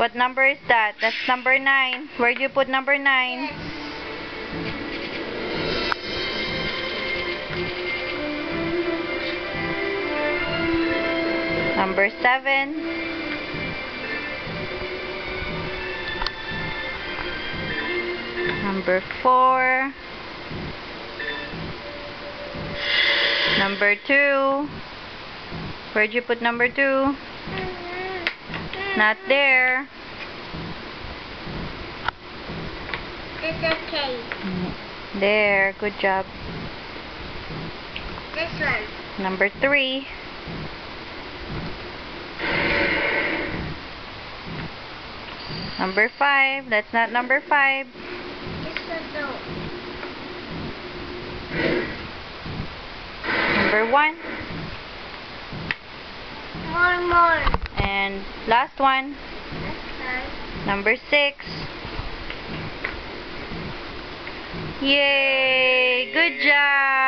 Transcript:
What number is that? That's number 9. Where'd you put number 9? Number 7. Number 4. Number 2. Where'd you put number 2? Not there. It's okay. There. Good job. This one. Number 3. Number 5. That's not number 5. This one though. Number 1. More. And last one. This one. Number 6. Yay! Good job!